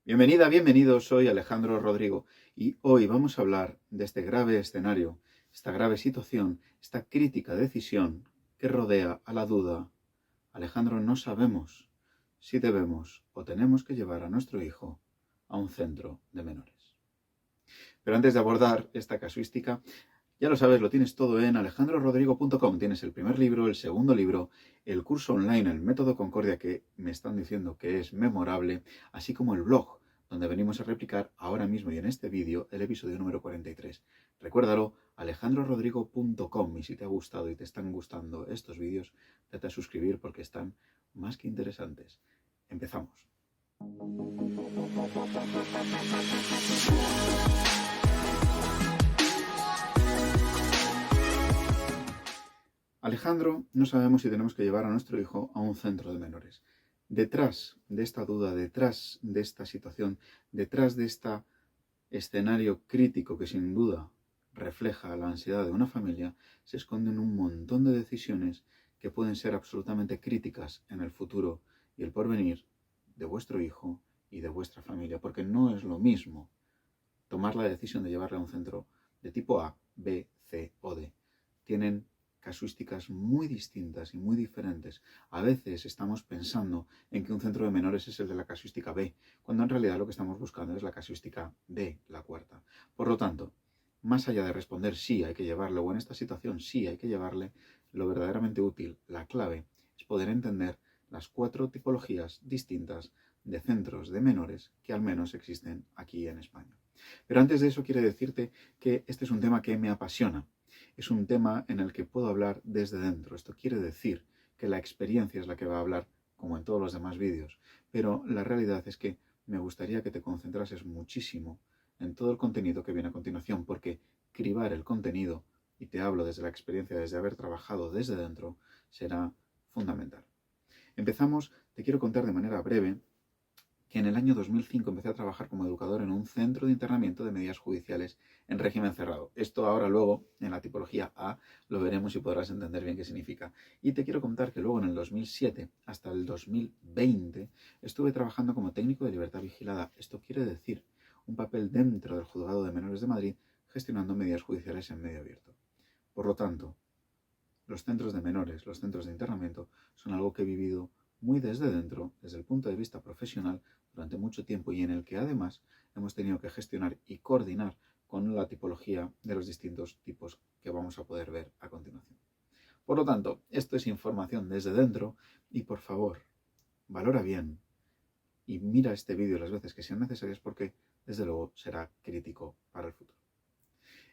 Bienvenida, bienvenido, soy Alejandro Rodrigo y hoy vamos a hablar de este grave escenario, esta grave situación, esta crítica decisión que rodea a la duda. Alejandro, no sabemos si debemos o tenemos que llevar a nuestro hijo a un centro de menores. Pero antes de abordar esta casuística, ya lo sabes, lo tienes todo en alejandrorodrigo.com. Tienes el primer libro, el segundo libro, el curso online, el método Concordia, que me están diciendo que es memorable, así como el blog, donde venimos a replicar ahora mismo y en este vídeo el episodio número 43. Recuérdalo, alejandrorodrigo.com. Y si te ha gustado y te están gustando estos vídeos, date a suscribir porque están más que interesantes. Empezamos. Alejandro, no sabemos si tenemos que llevar a nuestro hijo a un centro de menores. Detrás de esta duda, detrás de esta situación, detrás de este escenario crítico que sin duda refleja la ansiedad de una familia, se esconden un montón de decisiones que pueden ser absolutamente críticas en el futuro y el porvenir de vuestro hijo y de vuestra familia, porque no es lo mismo tomar la decisión de llevarle a un centro de tipo A, B, C o D. Tienen casuísticas muy distintas y muy diferentes. A veces estamos pensando en que un centro de menores es el de la casuística B, cuando en realidad lo que estamos buscando es la casuística D, la cuarta. Por lo tanto, más allá de responder sí hay que llevarle o en esta situación sí hay que llevarle, lo verdaderamente útil, la clave, es poder entender las 4 tipologías distintas de centros de menores que al menos existen aquí en España. Pero antes de eso quiero decirte que este es un tema que me apasiona. Es un tema en el que puedo hablar desde dentro. Esto quiere decir que la experiencia es la que va a hablar, como en todos los demás vídeos. Pero la realidad es que me gustaría que te concentrases muchísimo en todo el contenido que viene a continuación, porque cribar el contenido, y te hablo desde la experiencia, desde haber trabajado desde dentro, será fundamental. Empezamos, te quiero contar de manera breve, que en el año 2005 empecé a trabajar como educador en un centro de internamiento de medidas judiciales en régimen cerrado. Esto ahora luego, en la tipología A, lo veremos y podrás entender bien qué significa. Y te quiero contar que luego en el 2007 hasta el 2020 estuve trabajando como técnico de libertad vigilada. Esto quiere decir un papel dentro del Juzgado de Menores de Madrid gestionando medidas judiciales en medio abierto. Por lo tanto, los centros de menores, los centros de internamiento, son algo que he vivido muy desde dentro, desde el punto de vista profesional, durante mucho tiempo y en el que además hemos tenido que gestionar y coordinar con la tipología de los distintos tipos que vamos a poder ver a continuación. Por lo tanto, esto es información desde dentro y por favor, valora bien y mira este vídeo las veces que sean necesarias porque desde luego será crítico para el futuro.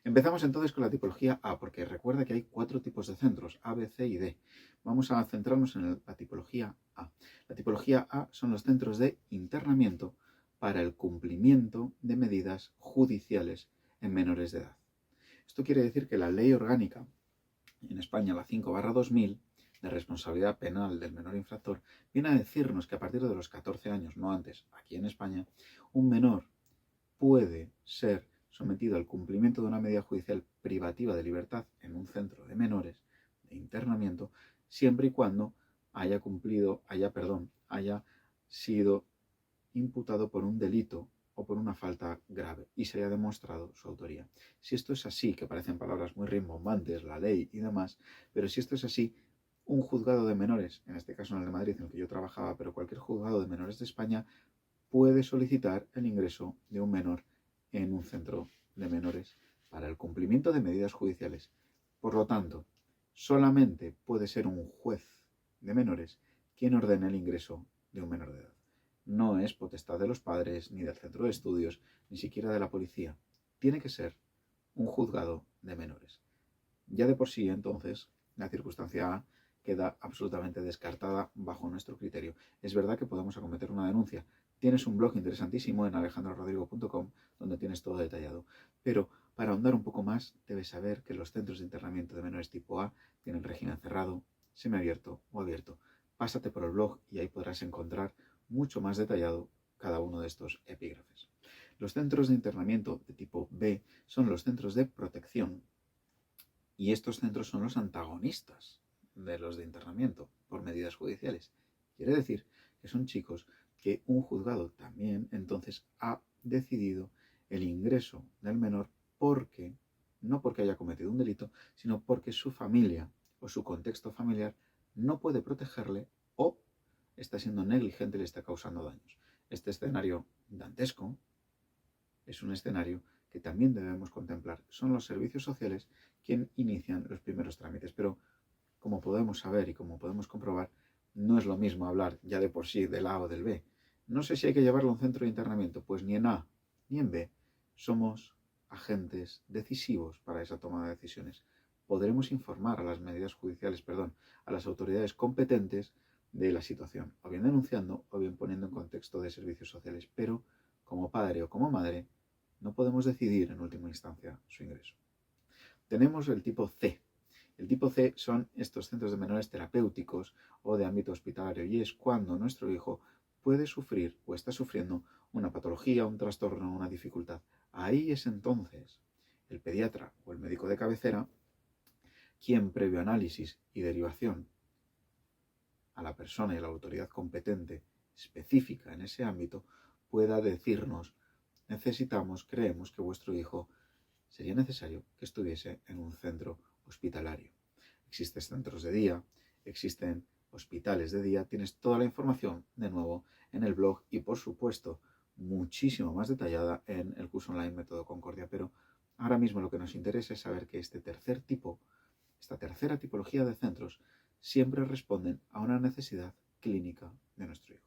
Empezamos entonces con la tipología A, porque recuerda que hay 4 tipos de centros, A, B, C y D. Vamos a centrarnos en la tipología A. La tipología A son los centros de internamiento para el cumplimiento de medidas judiciales en menores de edad. Esto quiere decir que la ley orgánica, en España la 5/2000, de responsabilidad penal del menor infractor, viene a decirnos que a partir de los 14 años, no antes, aquí en España, un menor puede ser sometido al cumplimiento de una medida judicial privativa de libertad en un centro de menores de internamiento, siempre y cuando haya sido imputado por un delito o por una falta grave y se haya demostrado su autoría. Si esto es así, que parecen palabras muy rimbombantes, la ley y demás, pero si esto es así, un juzgado de menores, en este caso en el de Madrid en el que yo trabajaba, pero cualquier juzgado de menores de España, puede solicitar el ingreso de un menor en un centro de menores para el cumplimiento de medidas judiciales. Por lo tanto, solamente puede ser un juez de menores quien ordene el ingreso de un menor de edad. No es potestad de los padres, ni del centro de estudios, ni siquiera de la policía. Tiene que ser un juzgado de menores. Ya de por sí, entonces, la circunstancia A queda absolutamente descartada bajo nuestro criterio. Es verdad que podemos acometer una denuncia. Tienes un blog interesantísimo en alejandrorodrigo.com donde tienes todo detallado. Pero para ahondar un poco más, debes saber que los centros de internamiento de menores tipo A tienen régimen cerrado, semiabierto o abierto. Pásate por el blog y ahí podrás encontrar mucho más detallado cada uno de estos epígrafes. Los centros de internamiento de tipo B son los centros de protección. Y estos centros son los antagonistas de los de internamiento por medidas judiciales. Quiere decir que son chicos que un juzgado también entonces ha decidido el ingreso del menor porque, no porque haya cometido un delito, sino porque su familia o su contexto familiar no puede protegerle o está siendo negligente y le está causando daños. Este escenario dantesco es un escenario que también debemos contemplar. Son los servicios sociales quienes inician los primeros trámites, pero como podemos saber y como podemos comprobar, no es lo mismo hablar ya de por sí del A o del B. No sé si hay que llevarlo a un centro de internamiento, pues ni en A ni en B somos agentes decisivos para esa toma de decisiones. Podremos informar a las medidas judiciales, a las autoridades competentes de la situación, o bien denunciando o bien poniendo en contexto de servicios sociales, pero como padre o como madre no podemos decidir en última instancia su ingreso. Tenemos el tipo C. El tipo C son estos centros de menores terapéuticos o de ámbito hospitalario y es cuando nuestro hijo puede sufrir o está sufriendo una patología, un trastorno, una dificultad. Ahí es entonces el pediatra o el médico de cabecera quien, previo análisis y derivación a la persona y a la autoridad competente específica en ese ámbito, pueda decirnos: necesitamos, creemos que vuestro hijo sería necesario que estuviese en un centro hospitalario. Existen centros de día, existen hospitales de día, tienes toda la información de nuevo en el blog y por supuesto muchísimo más detallada en el curso online Método Concordia, pero ahora mismo lo que nos interesa es saber que esta tercera tipología de centros siempre responden a una necesidad clínica de nuestro hijo.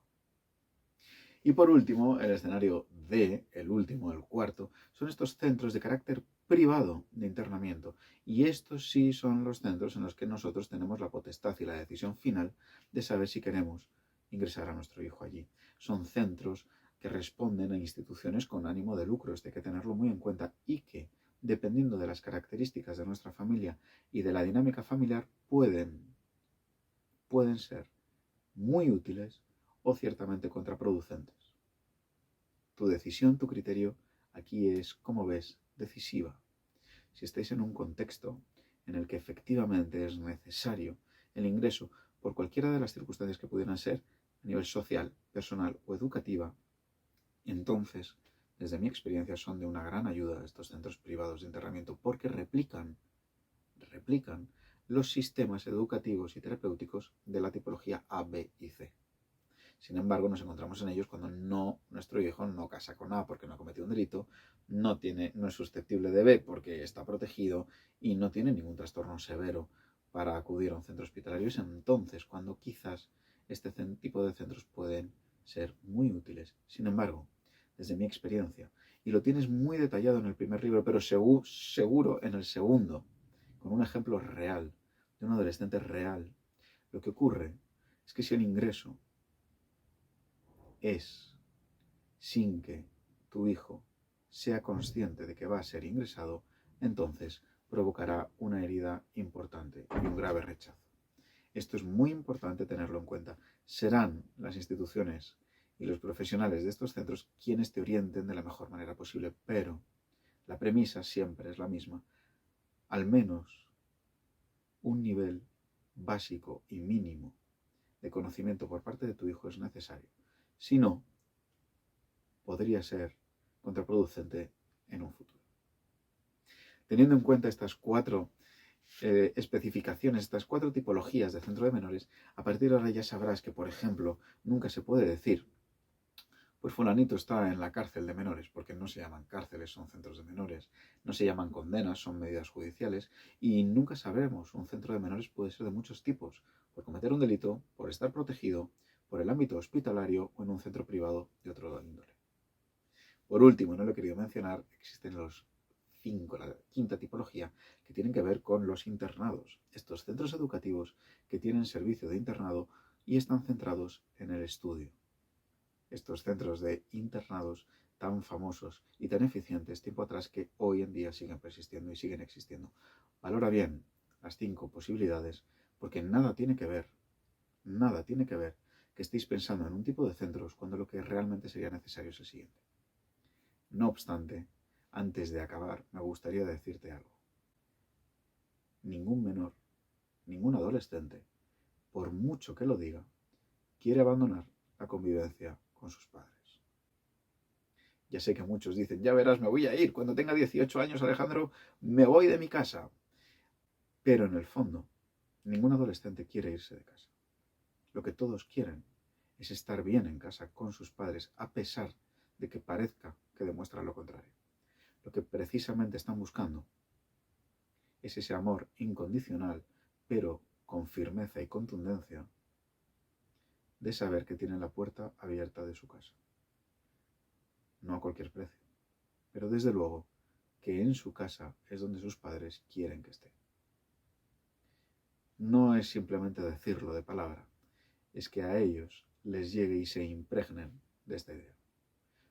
Y por último, el escenario D, el último, el cuarto, son estos centros de carácter privado de internamiento. Y estos sí son los centros en los que nosotros tenemos la potestad y la decisión final de saber si queremos ingresar a nuestro hijo allí. Son centros que responden a instituciones con ánimo de lucro, esto hay que tenerlo muy en cuenta, y que, dependiendo de las características de nuestra familia y de la dinámica familiar, pueden ser muy útiles o ciertamente contraproducentes. Tu decisión, tu criterio, aquí es, como ves, decisiva. Si estáis en un contexto en el que efectivamente es necesario el ingreso por cualquiera de las circunstancias que pudieran ser a nivel social, personal o educativa, entonces, desde mi experiencia, son de una gran ayuda estos centros privados de internamiento porque replican los sistemas educativos y terapéuticos de la tipología A, B y C. Sin embargo, nos encontramos en ellos cuando nuestro hijo no casa con A porque no ha cometido un delito, no es susceptible de B porque está protegido y no tiene ningún trastorno severo para acudir a un centro hospitalario. Es entonces cuando quizás este tipo de centros pueden ser muy útiles. Sin embargo, desde mi experiencia, y lo tienes muy detallado en el primer libro, pero seguro en el segundo, con un ejemplo real, de un adolescente real, lo que ocurre es que si el ingreso es sin que tu hijo sea consciente de que va a ser ingresado, entonces provocará una herida importante y un grave rechazo. Esto es muy importante tenerlo en cuenta. Serán las instituciones y los profesionales de estos centros quienes te orienten de la mejor manera posible, pero la premisa siempre es la misma. Al menos un nivel básico y mínimo de conocimiento por parte de tu hijo es necesario. Si no, podría ser contraproducente en un futuro. Teniendo en cuenta estas cuatro especificaciones, estas cuatro tipologías de centro de menores, a partir de ahora ya sabrás que, por ejemplo, nunca se puede decir: pues fulanito está en la cárcel de menores, porque no se llaman cárceles, son centros de menores, no se llaman condenas, son medidas judiciales, y nunca sabremos. Un centro de menores puede ser de muchos tipos: por cometer un delito, por estar protegido, por el ámbito hospitalario o en un centro privado de otro índole. Por último, no lo he querido mencionar, existen la quinta tipología, que tienen que ver con los internados. Estos centros educativos que tienen servicio de internado y están centrados en el estudio. Estos centros de internados tan famosos y tan eficientes tiempo atrás que hoy en día siguen persistiendo y siguen existiendo. Valora bien las 5 posibilidades porque nada tiene que ver que estéis pensando en un tipo de centros cuando lo que realmente sería necesario es el siguiente. No obstante, antes de acabar, me gustaría decirte algo. Ningún menor, ningún adolescente, por mucho que lo diga, quiere abandonar la convivencia con sus padres. Ya sé que muchos dicen, ya verás, me voy a ir. Cuando tenga 18 años, Alejandro, me voy de mi casa. Pero en el fondo, ningún adolescente quiere irse de casa. Lo que todos quieren es estar bien en casa con sus padres, a pesar de que parezca que demuestran lo contrario. Lo que precisamente están buscando es ese amor incondicional, pero con firmeza y contundencia, de saber que tienen la puerta abierta de su casa. No a cualquier precio, pero desde luego que en su casa es donde sus padres quieren que esté. No es simplemente decirlo de palabra, es que a ellos les llegue y se impregnen de esta idea.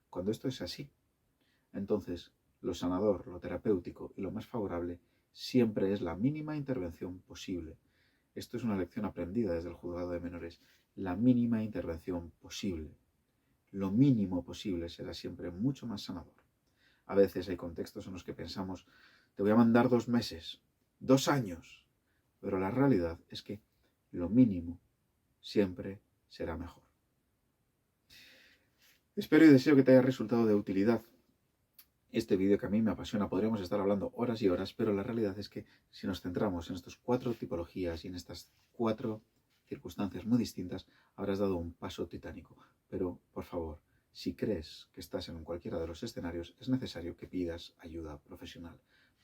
Cuando esto es así, entonces lo sanador, lo terapéutico y lo más favorable siempre es la mínima intervención posible. Esto es una lección aprendida desde el juzgado de menores. La mínima intervención posible. Lo mínimo posible será siempre mucho más sanador. A veces hay contextos en los que pensamos, te voy a mandar 2 meses, 2 años, pero la realidad es que lo mínimo siempre será mejor. Espero y deseo que te haya resultado de utilidad este vídeo, que a mí me apasiona. Podríamos estar hablando horas y horas, pero la realidad es que si nos centramos en estas 4 tipologías y en estas 4 circunstancias muy distintas, habrás dado un paso titánico. Pero, por favor, si crees que estás en cualquiera de los escenarios, es necesario que pidas ayuda profesional.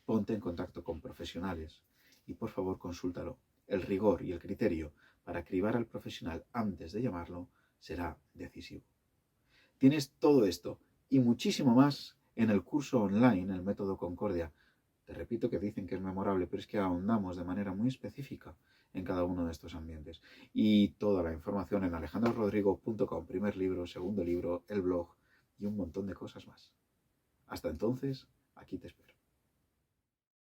Ponte en contacto con profesionales y, por favor, consúltalo. El rigor y el criterio para cribar al profesional antes de llamarlo será decisivo. Tienes todo esto y muchísimo más en el curso online, el método Concordia. Te repito que dicen que es memorable, pero es que ahondamos de manera muy específica en cada uno de estos ambientes. Y toda la información en alejandrorodrigo.com, primer libro, segundo libro, el blog y un montón de cosas más. Hasta entonces, aquí te espero.